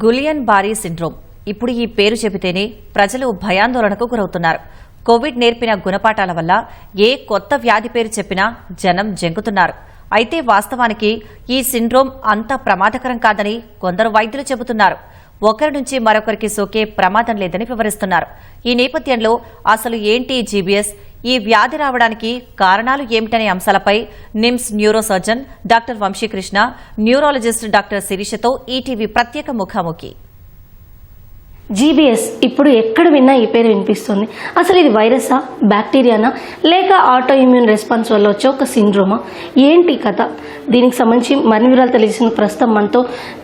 Guillain బారీ syndrome. ఇప్పుడు ఈ పేరు చెబితేనే ప్రజలు భయాందోళనకు గురవుతున్నారు. కోవిడ్ నేర్పిన గుణపాఠాల వల్ల ఏ కొత్త వ్యాధి పేరు చెప్పినా జనం జంకుతున్నారు. అయితే వాస్తవానికి ఈ సిండ్రోమ్ అంత ప్రమాదకరం కాదని కొందరు వైద్యులు చెబుతున్నారు. ఒకరి నుంచి మరొకరికి సోకే ప్రమాదం లేదని వివరిస్తున్నారు. ఈ నేపథ్యంలో అసలు ఏంటి జీబీఎస్, ఈ వ్యాధి రావడానికి కారణాలు ఏమిటనే అంశాలపై NIMS neuro surgeon doctor Vamsikrishna, neurologist doctor శిరీషతో ఈటీవీ ప్రత్యేక ముఖాముఖి. జీబీఎస్ ఇప్పుడు ఎక్కడ విన్నా ఈ పేరు వినిపిస్తుంది. అసలు ఇది వైరసా, బ్యాక్టీరియానా, లేక ఆటో ఇమ్యూన్ రెస్పాన్స్ వల్ల వచ్చే ఒక సిండ్రోమా? ఏంటి కథ? దీనికి సంబంధించి మరిన్ని వివరాలు తెలిసిన ప్రస్తుతం మనతో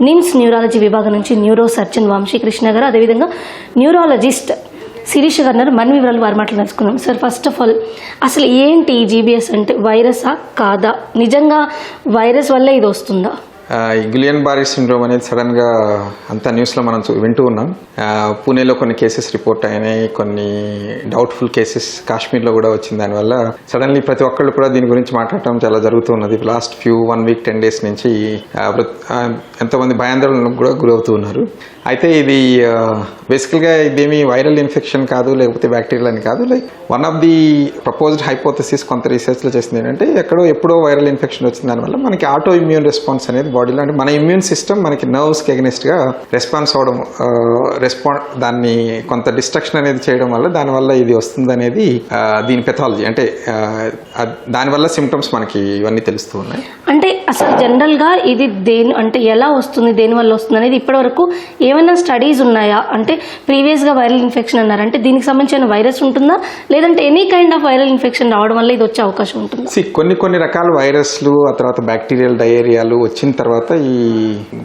నిమ్స్ న్యూరాలజీ విభాగం నుంచి న్యూరో సర్జన్ వంశీకృష్ణ గారు, అదేవిధంగా న్యూరాలజిస్ట్ శిరీష గారు మరిన్ని వివరాలు వారి మాటలు తెలుసుకుందాం. సార్, ఫస్ట్ ఆఫ్ ఆల్ అసలు ఏంటి ఈ జీబీఎస్ అంటే? వైరసా కాదా? నిజంగా వైరస్ వల్ల ఇది వస్తుందా? గులియన్ బారీ సిండ్రోమ్ అనేది సడన్ గా అంతా న్యూస్ లో మనం వింటూ ఉన్నాం. పూణేలో కొన్ని కేసెస్ రిపోర్ట్ అయినాయి, కొన్ని డౌట్ఫుల్ కేసెస్ కాశ్మీర్లో కూడా వచ్చింది. దానివల్ల సడన్లీ ప్రతి ఒక్కళ్ళు కూడా దీని గురించి మాట్లాడటం చాలా జరుగుతూ ఉన్నది. లాస్ట్ 1 వీక్ 10 days నుంచి ఎంతోమంది భయాందోళనకు కూడా గురవుతూ ఉన్నారు. అయితే ఇది బేసికల్గా ఇదేమి వైరల్ ఇన్ఫెక్షన్ కాదు, లేకపోతే బ్యాక్టీరియల్ అని కాదు. Like one of the proposed hypothesis కొంత రీసెర్చ్లో చేసింది ఏంటంటే, ఎప్పుడో వైరల్ ఇన్ఫెక్షన్ వచ్చింది, దానివల్ల మనకి ఆటో ఇమ్యూన్ రెస్పాన్స్ అనేది బాడీలో, అంటే మన ఇమ్యూన్ సిస్టమ్ మనకి నర్వ్స్కి అగెనిస్ట్గా రెస్పాన్స్ అవడం, దాన్ని కొంత డిస్ట్రక్షన్ అనేది చేయడం వల్ల దానివల్ల ఇది వస్తుంది అనేది దీని పెథాలజీ. అంటే దానివల్ల సిమ్టమ్స్ మనకి ఇవన్నీ తెలుస్తూ ఉన్నాయి. అంటే అసలు జనరల్గా ఇది అంటే ఎలా వస్తుంది, దేనివల్ల వస్తుంది అనేది ఇప్పటివరకు ఏమైనా స్టడీస్ ఉన్నాయా? అంటే ప్రీవియస్గా వైరల్ ఇన్ఫెక్షన్ అన్నారు, అంటే దీనికి సంబంధించిన వైరస్ ఉంటుందా, లేదంటే any kind of viral infection రావడం వల్ల ఇది వచ్చే అవకాశం ఉంటుందా? కొన్ని రకాల వైరస్లు, ఆ తర్వాత బ్యాక్టీరియల్ డయేరియాలు వచ్చిన తర్వాత ఈ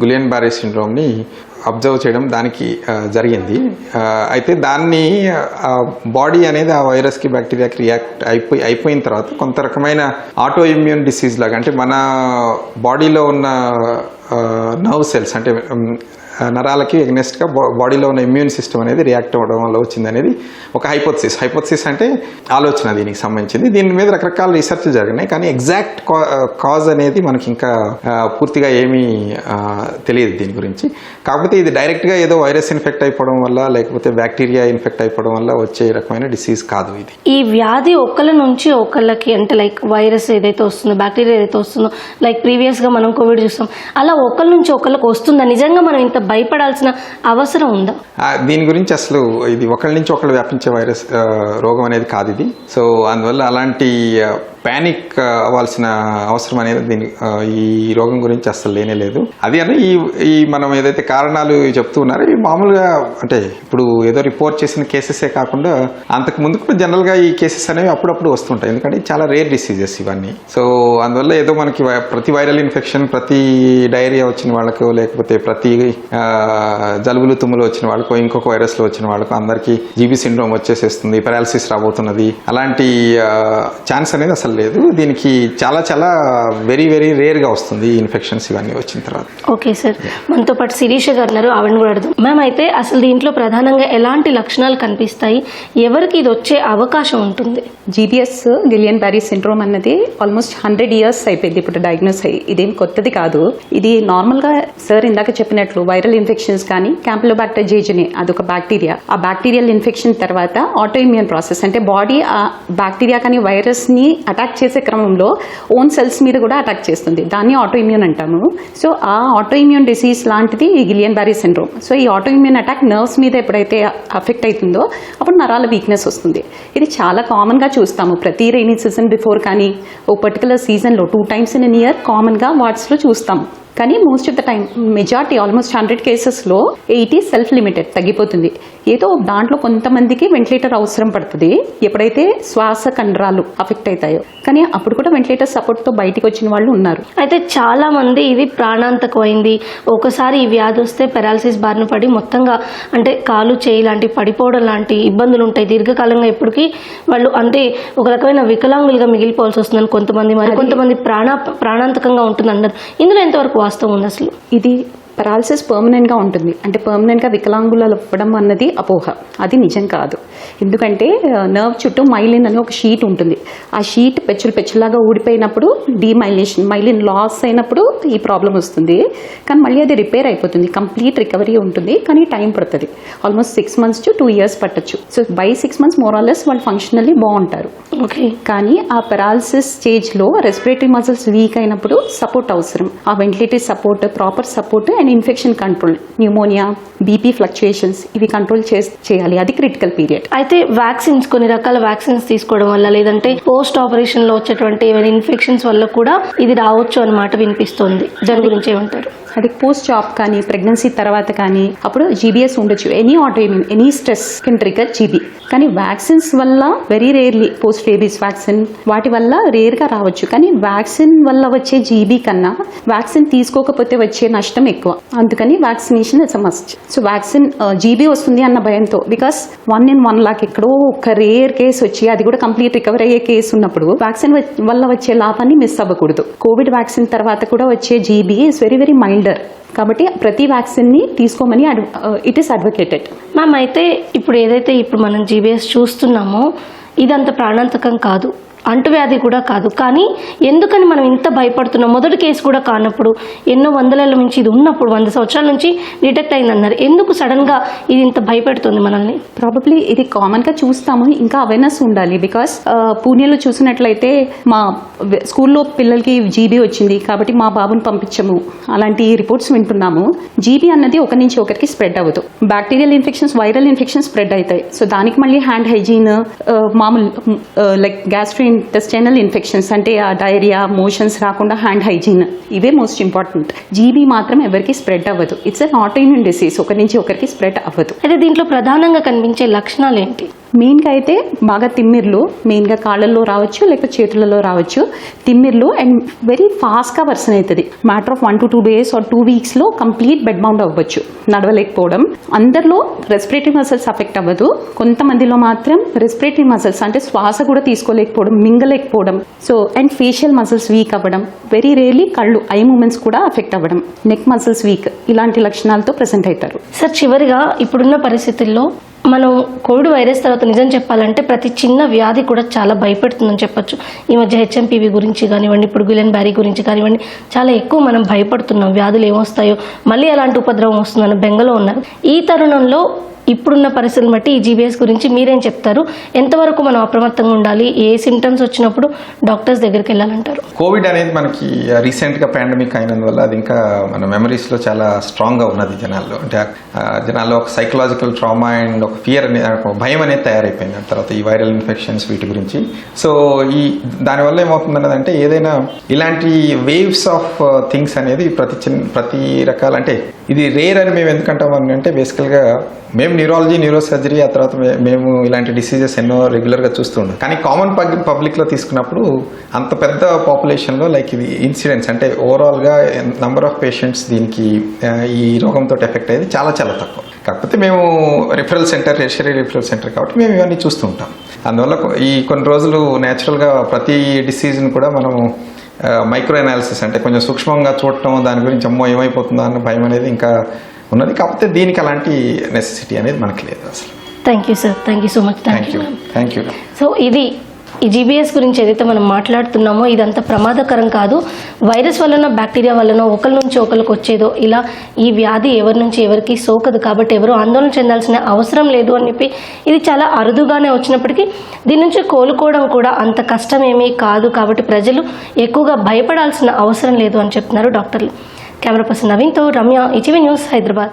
గులియన్ బారీ సిండ్రోమ్ని అబ్జర్వ్ చేయడం దానికి జరిగింది. అయితే దాన్ని బాడీ అనేది ఆ వైరస్కి, బ్యాక్టీరియాకి రియాక్ట్ అయిపోయిన తర్వాత కొంత రకమైన ఆటో ఇమ్యూన్ డిసీజ్ లాగా, అంటే మన బాడీలో ఉన్న నర్వ్ సెల్స్, అంటే నరాలకి ఎగ్నెస్ట్గా బాడీలో ఉన్న ఇమ్యూన్ సిస్టమ్ అనేది రియాక్ట్ అవ్వడం వల్ల వచ్చింది అనేది ఒక హైపోథసిస్ అంటే ఆలోచన దీనికి సంబంధించింది. దీని మీద రకరకాల రీసెర్చ్ జరిగినాయి, కానీ ఎగ్జాక్ట్ కాజ్ అనేది మనకి ఇంకా పూర్తిగా ఏమీ తెలియదు దీని గురించి. కాకపోతే ఇది డైరెక్ట్గా ఏదో వైరస్ ఇన్ఫెక్ట్ అయిపోవడం వల్ల, లేకపోతే బ్యాక్టీరియా ఇన్ఫెక్ట్ అయిపోవడం వల్ల వచ్చే రకమైన డిసీజ్ కాదు ఇది. ఈ వ్యాధి ఒకళ్ళ నుంచి ఒకళ్ళకి, అంటే లైక్ వైరస్ ఏదైతే వస్తుందో, బ్యాక్టీరియా ఏదైతే వస్తుందో, లైక్ ప్రీవియస్గా మనం కోవిడ్ చూస్తాం, అలా ఒకళ్ళ నుంచి ఒకళ్ళకి వస్తుందా? నిజంగా మనం ఇంత భయపడాల్సిన అవసరం ఉందా? దీని గురించి అసలు ఇది ఒకళ్ళ నుంచి ఒకళ్ళు వ్యాపించే వైరస్ రోగం అనేది కాదు ఇది. సో అందువల్ల అలాంటి ప్యానిక్ అవ్వాల్సిన అవసరం అనేది ఈ రోగం గురించి అసలు లేనే లేదు. అది అని ఈ మనం ఏదైతే కారణాలు చెప్తూ ఉన్నారో ఇవి మామూలుగా, అంటే ఇప్పుడు ఏదో రిపోర్ట్ చేసిన కేసెసే కాకుండా అంతకు ముందు కూడా జనరల్గా ఈ కేసెస్ అనేవి అప్పుడప్పుడు వస్తుంటాయి, ఎందుకంటే చాలా రేర్ డిసీజెస్ ఇవన్నీ. సో అందువల్ల ఏదో మనకి ప్రతి వైరల్ ఇన్ఫెక్షన్, ప్రతి డయేరియా వచ్చిన వాళ్ళకు, లేకపోతే ప్రతి జలుబులు తుమ్ములు వచ్చిన వాళ్ళకు, ఇంకొక వైరస్లో వచ్చిన వాళ్ళకు అందరికీ జీబీ సిండ్రోమ్ వచ్చేసేస్తుంది, పారాలిసిస్ రాబోతున్నది, అలాంటి ఛాన్స్ అనేది అసలు లేదు. దీనికి చాలా చాలా వెరీ వెరీ రేర్ గా వస్తుంది ఈ ఇన్ఫెక్షన్స్ ఇవన్నీ వచ్చిన తర్వాత. ఓకే సార్, మనతో పాటు శిరీష గారు ఉన్నారు, ఆవిడని కూడా అడుగుదాం. మ్యామ్, అయితే అసలు దీంట్లో ప్రధానంగా ఎలాంటి లక్షణాలు కనిపిస్తాయి, ఎవరికి ఇది వచ్చే అవకాశం ఉంటుంది? జీబీఎస్, గిలియన్ బారీ సిండ్రోమ్ అన్నది ఆల్మోస్ట్ 100 years అయిపోయింది ఇప్పుడు డయాగ్నోస్ అయ్యి. ఇదేం కొత్తది కాదు. ఇది నార్మల్ గా సార్ ఇందాక చెప్పినట్లు వైరల్ ఇన్ఫెక్షన్స్ కానీ, క్యాంపిలోబాక్టర్ జేజనే అదొక బ్యాక్టీరియా, ఆ బ్యాక్టీరియల్ ఇన్ఫెక్షన్ తర్వాత ఆటో ఇమ్యూన్ ప్రాసెస్, అంటే బాడీ ఆ బ్యాక్టీరియా కానీ వైరస్ ని అటాక్ చేసే క్రమంలో ఓన్ సెల్స్ మీద కూడా అటాక్ చేస్తుంది. దాన్ని ఆటో ఇమ్యూన్ అంటాము. సో ఆ ఆటో ఇమ్యూన్ డిసీజ్ లాంటిది ఈ గిలియన్ బారీ సిండ్రోమ్. సో ఈ ఆటో ఇమ్యూన్ అటాక్ నర్వ్స్ మీద ఎప్పుడైతే అఫెక్ట్ అవుతుందో అప్పుడు నరాల వీక్నెస్ వస్తుంది. ఇది చాలా కామన్ గా చూస్తాము ప్రతి రైనీ సీజన్ బిఫోర్ కానీ, ఓ పర్టికులర్ సీజన్లో 2 times in a year common గా వార్డ్స్లో చూస్తాము. కానీ most of the time, majority almost 100 కేసెస్లో 80 సెల్ఫ్ లిమిటెడ్ తగ్గిపోతుంది. ఏదో దాంట్లో కొంతమందికి వెంటిలేటర్ అవసరం పడుతుంది ఎప్పుడైతే శ్వాస కండరాలు అఫెక్ట్ అవుతాయో, కానీ అప్పుడు కూడా వెంటిలేటర్ సపోర్ట్తో బయటికి వచ్చిన వాళ్ళు ఉన్నారు. అయితే చాలా మంది ఇది ప్రాణాంతకమైంది, ఒకసారి ఈ వ్యాధి వస్తే పారాలిసిస్ బారిన పడి మొత్తంగా, అంటే కాలు చేయి లాంటి పడిపోవడం లాంటి ఇబ్బందులు ఉంటాయి. దీర్ఘకాలంగా ఎప్పటికీ వాళ్ళు అంటే ఒక రకమైన వికలాంగులుగా మిగిలిపోవాల్సి వస్తుందని కొంతమంది, మరి కొంతమంది ప్రాణాంతకంగా ఉంటుంది అన్నారు. ఇందులో ఎంతవరకు వాస్తవం ఉంది అసలు? ఇది పెరాలసిస్ పర్మనెంట్గా ఉంటుంది, అంటే పర్మనెంట్గా వికలాంగులు అవ్వడం అన్నది అపోహ, అది నిజం కాదు. ఎందుకంటే నర్వ్ చుట్టూ మైలిన్ అని ఒక షీట్ ఉంటుంది. ఆ షీట్ పెచ్చులాగా ఊడిపోయినప్పుడు మైలిన్ లాస్ అయినప్పుడు ఈ ప్రాబ్లం వస్తుంది. కానీ మళ్ళీ అది రిపేర్ అయిపోతుంది, కంప్లీట్ రికవరీ ఉంటుంది. కానీ టైం పడుతుంది, ఆల్మోస్ట్ 6 months to 2 years పట్టచ్చు. సో బై 6 months మోరాలెస్ వాళ్ళు ఫంక్షనల్లీ బాగుంటారు. ఓకే. కానీ ఆ పెరాలసిస్ స్టేజ్లో రెస్పిరేటరీ మజిల్స్ వీక్ అయినప్పుడు సపోర్ట్ అవసరం. ఆ ventilatory support, proper support and infection control, pneumonia, BP fluctuations ఇవి కంట్రోల్ చేయాలి. అది క్రిటికల్ పీరియడ్. అయితే వ్యాక్సిన్స్, కొన్ని రకాల వ్యాక్సిన్స్ తీసుకోవడం వల్ల లేదంటే పోస్ట్ ఆపరేషన్ లో వచ్చేటువంటి ఏమైనా ఇన్ఫెక్షన్స్ వల్ల కూడా ఇది రావచ్చు అన్నమాట వినిపిస్తుంది. దాని గురించి ఏమంటారు? అది పోస్ట్ జాబ్ కానీ ప్రెగ్నెన్సీ తర్వాత కానీ అప్పుడు జీబీఎస్ ఉండొచ్చు. Any autoimmune, any stress can trigger GB. కానీ వ్యాక్సిన్స్ వల్ల very rarely, post rabies vaccine వాటి వల్ల రేర్గా రావచ్చు. కానీ వ్యాక్సిన్ వల్ల వచ్చే జీబీ కన్నా వ్యాక్సిన్ తీసుకోకపోతే వచ్చే నష్టం ఎక్కువ. అందుకని vaccination it's a must. So vaccine GB వస్తుంది అన్న భయంతో, బికాస్ 1 in 1 lakh ఎక్కడో ఒక రేర్ కేసు వచ్చి అది కూడా కంప్లీట్ రికవర్ అయ్యే కేసు ఉన్నప్పుడు వ్యాక్సిన్ వల్ల వచ్చే లాభాన్ని మిస్ అవ్వకూడదు. కోవిడ్ వ్యాక్సిన్ తర్వాత కూడా వచ్చే GB is very very milder. కాబట్టి ప్రతి వ్యాక్సిన్ని తీసుకోమని ఇట్ ఈస్ అడ్వకేటెడ్. మ్యామ్, అయితే ఇప్పుడు మనం జీబీఎస్ చూస్తున్నామో ఇదంత ప్రాణాంతకం కాదు, అంటువ్యాధి కూడా కాదు. కానీ ఎందుకని మనం ఇంత భయపడుతున్నాం? మొదటి కేసు కూడా కానప్పుడు, ఎన్నో వందల నుంచి ఇది ఉన్నప్పుడు, 100 సంవత్సరాల నుంచి డిటెక్ట్ అయిందన్నారు. ఎందుకు సడన్గా ఇది ఇంత భయపెడుతుంది మనల్ని? ప్రాబబ్లీ ఇది కామన్గా చూస్తాము, ఇంకా అవేర్నెస్ ఉండాలి. బికాస్ పూణేలో చూసినట్లయితే మా స్కూల్లో పిల్లలకి జీబీ వచ్చింది కాబట్టి మా బాబుని పంపించము, అలాంటి రిపోర్ట్స్ వింటున్నాము. జీబీ అన్నది ఒక నుంచి ఒకరికి స్ప్రెడ్ అవ్వదు. Bacterial infections, viral infections spread అవుతాయి. సో దానికి మళ్ళీ హ్యాండ్ హైజీన్, మామూలు లైక్ గ్యాస్ట్రో ఇంటెస్టైనల్ ఇన్ఫెక్షన్స్ అంటే ఆ డైరియా, మోషన్స్ రాకుండా హ్యాండ్ హైజీన్, ఇవే మోస్ట్ ఇంపార్టెంట్. జీబీ మాత్రం ఎవరికి స్ప్రెడ్ అవ్వదు. ఇట్స్ అన్ ఆటోఇమ్యూన్ డిసీజ్, ఒకరి నుంచి ఒకరికి స్ప్రెడ్ అవ్వదు. అయితే దీంట్లో ప్రధానంగా కనిపించే లక్షణాలు ఏంటి? మెయిన్గా అయితే బాగా తిమ్మిర్లు, మెయిన్గా కాళ్ళల్లో రావచ్చు లేక చేతులలో రావచ్చు. తిమ్మిర్లు అండ్ వెరీ ఫాస్ట్గా వర్సన్ అవుతుంది. Matter of 1 to 2 days or 2 weeksలో కంప్లీట్ బెడ్ బౌండ్ అవ్వచ్చు. నడవలేకపోవడం. అందరిలో రెస్పిరేటరీ మసిల్స్ అఫెక్ట్ అవ్వదు, కొంతమందిలో మాత్రం రెస్పిరేటరీ మసిల్స్ అంటే శ్వాస కూడా తీసుకోలేకపోవడం, మింగలేకపోవడం. So and facial muscles weak అవ్వడం. వెరీ రేర్లీ కళ్ళు, ఐ మూమెంట్స్ కూడా అఫెక్ట్ అవ్వడం. నెక్ మసిల్స్ వీక్, ఇలాంటి లక్షణాలతో ప్రెసెంట్ అవుతారు. సార్, చివరిగా ఇప్పుడున్న పరిస్థితుల్లో మనం కోవిడ్ వైరస్ తర్వాత నిజం చెప్పాలంటే ప్రతి చిన్న వ్యాధి కూడా చాలా భయపెడుతుందని చెప్పొచ్చు. ఈ మధ్య హెచ్ఎంపీవీ గురించి కానివ్వండి, ఇప్పుడు గిలెన్ బ్యారీ గురించి కానివ్వండి, చాలా ఎక్కువ మనం భయపడుతున్నాం. వ్యాధులు ఏమొస్తాయో, మళ్ళీ అలాంటి ఉపద్రవం వస్తుందని బెంగలో ఉన్నారు. ఈ తరుణంలో ఇప్పుడున్న పరిస్థితులను బట్టి ఈ జీబీఎస్ గురించి మీరేం చెప్తారు? ఎంతవరకు మనం అప్రమత్తంగా ఉండాలి? ఏ సిమ్టమ్స్ వచ్చినప్పుడు డాక్టర్స్ దగ్గరికి వెళ్ళాలంటారు? కోవిడ్ అనేది మనకి రీసెంట్గా పాండమిక్ అయినందువల్ల అది ఇంకా మన మెమరీస్లో చాలా స్ట్రాంగ్గా ఉన్నది జనాల్లో. అంటే జనాల్లో ఒక సైకలాజికల్ ట్రామా అండ్ ఒక ఫియర్ అనేది, ఒక భయం అనేది తయారైపోయింది. తర్వాత ఈ వైరల్ ఇన్ఫెక్షన్స్ వీటి గురించి. సో దానివల్ల ఏమవుతుంది అంటే ఏదైనా ఇలాంటి వేవ్స్ ఆఫ్ థింగ్స్ అనేది ప్రతి రకాల, అంటే ఇది రేర్ అని మేము ఎందుకంటాం అంటే బేసికల్గా మేము న్యూరాలజీ, న్యూరోసర్జరీ, ఆ తర్వాత మేము ఇలాంటి డిసీజెస్ ఎన్నో రెగ్యులర్గా చూస్తూ ఉంటాం. కానీ కామన్ పబ్లిక్లో తీసుకున్నప్పుడు అంత పెద్ద పాపులేషన్లో లైక్ ఇది ఇన్సిడెంట్స్ అంటే ఓవరాల్గా నంబర్ ఆఫ్ పేషెంట్స్ దీనికి ఈ రోగంతో ఎఫెక్ట్ అయ్యేది చాలా చాలా తక్కువ. కాకపోతే మేము referral centre, tertiary referral centre కాబట్టి మేము ఇవన్నీ చూస్తూ ఉంటాం. అందువల్ల ఈ కొన్ని రోజులు న్యాచురల్గా ప్రతి డిసీజ్ని కూడా మనం మైక్రో అనాలిసిస్ అంటే కొంచెం సూక్ష్మంగా చూడటం, దాని గురించి అమ్మో ఏమైపోతుందో అన్న భయం అనేది ఇంకా ఉన్నది. కాకపోతే దీనికి అలాంటి నెసెసిటీ అనేది మనకి లేదు అసలు. Thank you sir, thank you so much. Thank you. So ఇది ఈ జీబీఎస్ గురించి ఏదైతే మనం మాట్లాడుతున్నామో ఇదంతా ప్రమాదకరం కాదు. వైరస్ వలన, బ్యాక్టీరియా వలన ఒకరి నుంచి ఒకరికి వచ్చేదో ఇలా ఈ వ్యాధి ఎవరి నుంచి ఎవరికి సోకదు. కాబట్టి ఎవరు ఆందోళన చెందాల్సిన అవసరం లేదు అని చెప్పి, ఇది చాలా అరుదుగానే వచ్చినప్పటికీ దీని నుంచి కోలుకోవడం కూడా అంత కష్టమేమీ కాదు. కాబట్టి ప్రజలు ఎక్కువగా భయపడాల్సిన అవసరం లేదు అని చెప్తున్నారు డాక్టర్లు. కెమెరా పర్సన్ నవీన్తో రమ్య, ఈటీవీ న్యూస్, హైదరాబాద్.